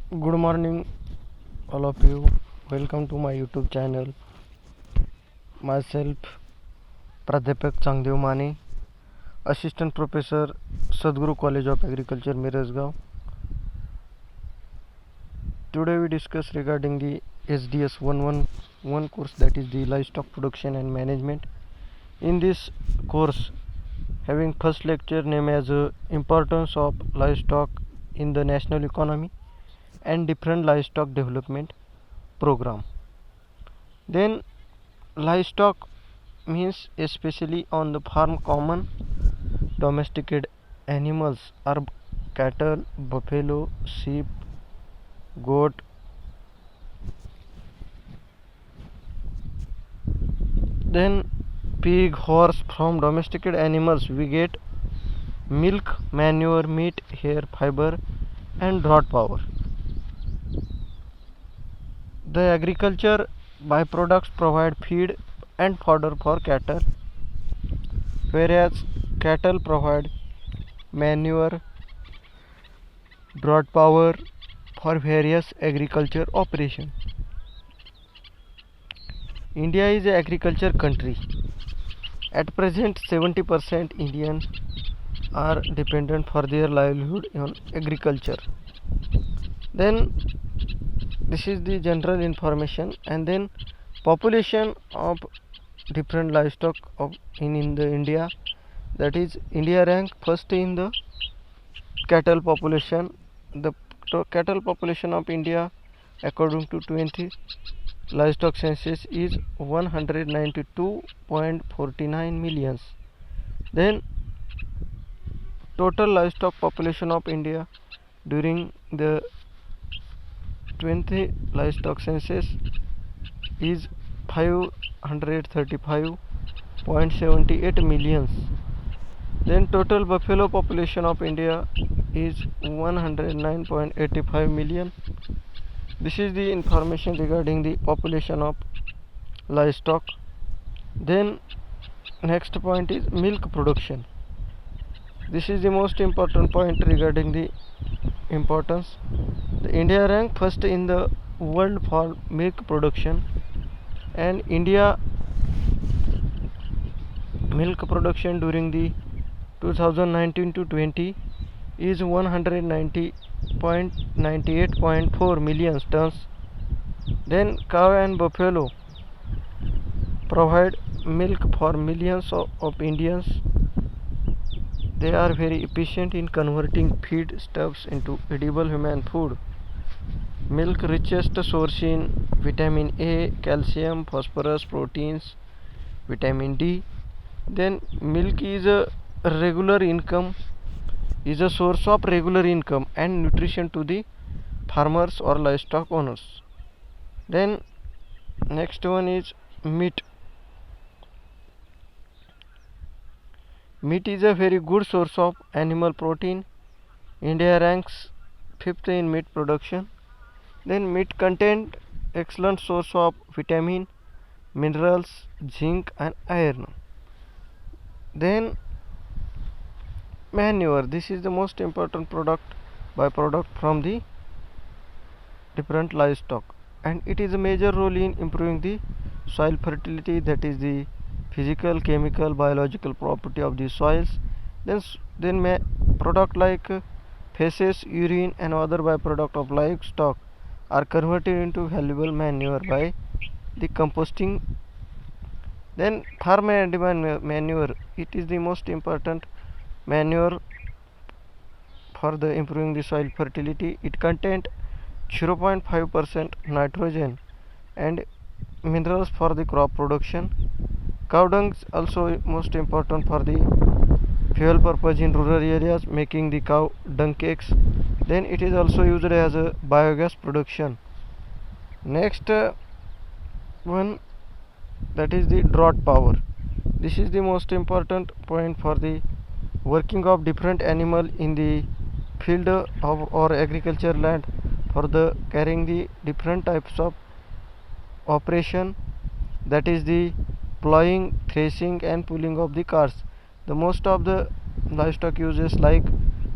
Good morning, all of you. Welcome to my YouTube channel. Myself, Pradhyapak Changdev Mane, Assistant Professor, Sadguru College of Agriculture, Mirasgaon. Today we discuss regarding the SDS 111 course, that is the livestock production and management. In this course, having first lecture named as Importance of Livestock in the National Economy and different livestock development program. Then livestock means especially on the farm common domesticated animals are cattle, buffalo, sheep, goat. Then pig, horse. From domesticated animals we get milk, manure, meat, hair, fiber and draught power. The agriculture byproducts provide feed and fodder for cattle, whereas cattle provide manure, draught power for various agriculture operations. India is an agriculture country. At present 70% Indians are dependent for their livelihood on agriculture. Then this is the general information, and then population of different livestock in the India, that is India rank first in the cattle population. The cattle population of India according to 20 livestock census is 192.49 millions. Then total livestock population of India during the 20 livestock census is 535.78 millions. Then total buffalo population of India is 109.85 million. This is the information regarding the population of livestock. Then next point is milk production. This is the most important point regarding the importance. The India rank first in the world for milk production, and India milk production during the 2019 to 20 is 190.98.4 million tons. Then cow and buffalo provide milk for millions of Indians. They are very efficient in converting feed stuffs into edible human food. Milk richest source in vitamin A, calcium, phosphorus, proteins, vitamin D. Then milk is a regular income, is a source of regular income and nutrition to the farmers or livestock owners. Then next one is meat. Meat is a very good source of animal protein. India ranks 5th in meat production. Then meat contains excellent source of vitamin, minerals, zinc and iron. Then manure. This is the most important byproduct from the different livestock, and it is a major role in improving the soil fertility, that is the physical, chemical, biological property of the soils. Then product like feces, urine and other byproduct of livestock are converted into valuable manure by the composting. Then farm animal manure, it is the most important manure for the improving the soil fertility. It contains 0.5% nitrogen and minerals for the crop production. Cow dung is also most important for the fuel purpose in rural areas, making the cow dung cakes. Then it is also used as a biogas production. Next one, that is the draught power. This is the most important point for the working of different animal in the field of or agriculture land, for the carrying the different types of operation, that is the plowing, threshing and pulling of the cars. The most of the livestock uses like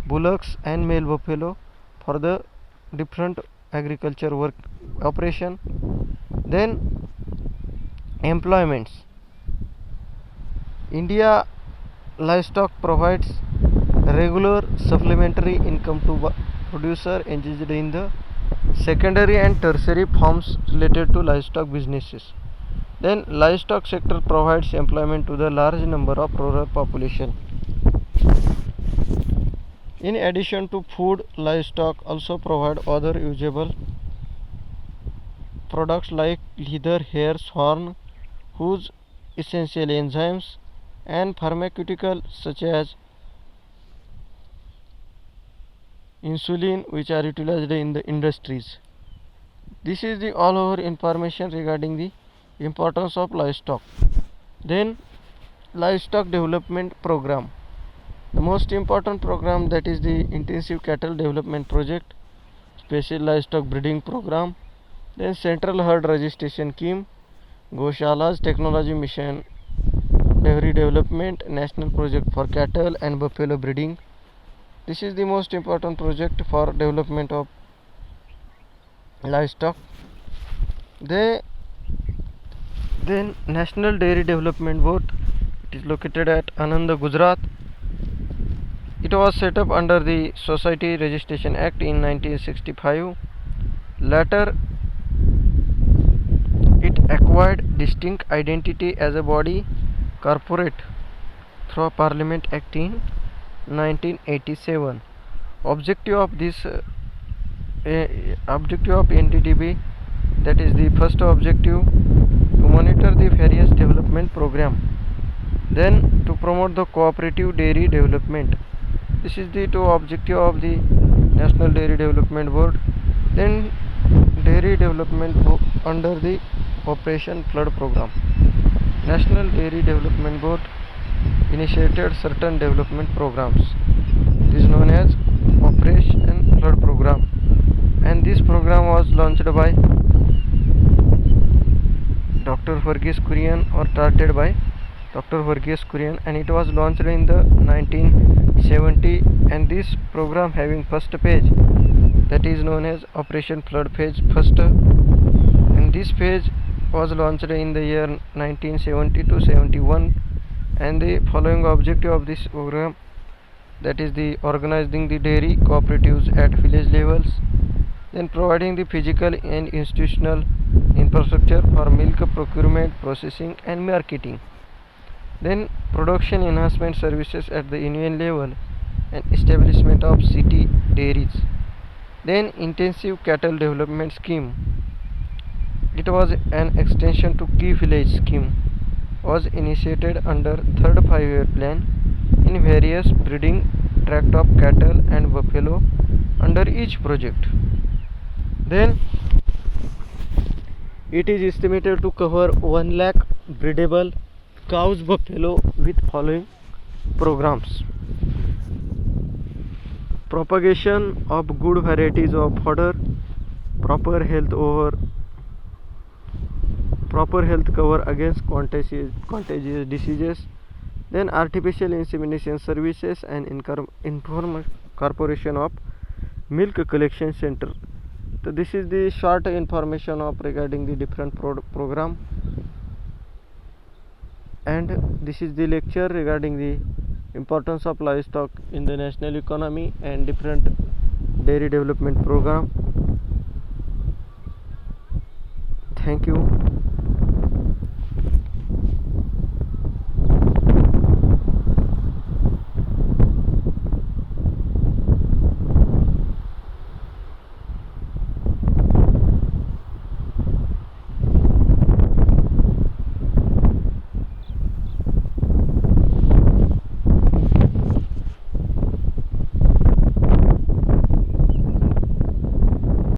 bullocks and male buffalo for the different agriculture work operation. Then employments. India livestock provides regular supplementary income to producer engaged in the secondary and tertiary farms related to livestock businesses. Then livestock sector provides employment to the large number of rural population. In addition to food, livestock also provide other usable products like leather, hairs, horn, whose essential enzymes and pharmaceutical such as insulin, which are utilized in the industries. This is the all over information regarding the importance of livestock. Then livestock development program. The most important program, that is the intensive cattle development project, special livestock breeding program, then central herd registration scheme, Goshalas technology mission, dairy development, national project for cattle and buffalo breeding. This is the most important project for development of livestock. Then National Dairy Development Board. It is located at Anand, Gujarat. It was set up under the Society Registration Act in 1965. Later, it acquired distinct identity as a body corporate through a Parliament Act in 1987. Objective of NDDB, that is the first objective, to monitor the various development program, then to promote the cooperative dairy development. This is the two objective of the National Dairy Development Board. Then dairy development under the Operation Flood program. National Dairy Development Board initiated certain development programs. It is known as Operation Flood program, and this program was launched by Dr. Verghese Kurian, or started by Dr. Verghese Kurian, and it was launched in the 1970. And this program having first phase, that is known as Operation Flood phase first, and this phase was launched in the year 1970 to 71. And the following objective of this program, that is the organizing the dairy cooperatives at village levels, then providing the physical and institutional infrastructure for milk procurement, processing and marketing, then production enhancement services at the union level and establishment of city dairies, then intensive cattle development scheme. It was an extension to key village scheme, was initiated under third 5-year plan in various breeding tract of cattle and buffalo under each project. Then it is estimated to cover 1 lakh breedable cows, buffalo with following programs: propagation of good varieties of fodder, proper health cover against contagious diseases, then artificial insemination services and incorporation of milk collection center. So this is the short information of regarding the different program, and this is the lecture regarding the importance of livestock in the national economy and different dairy development program. Thank you.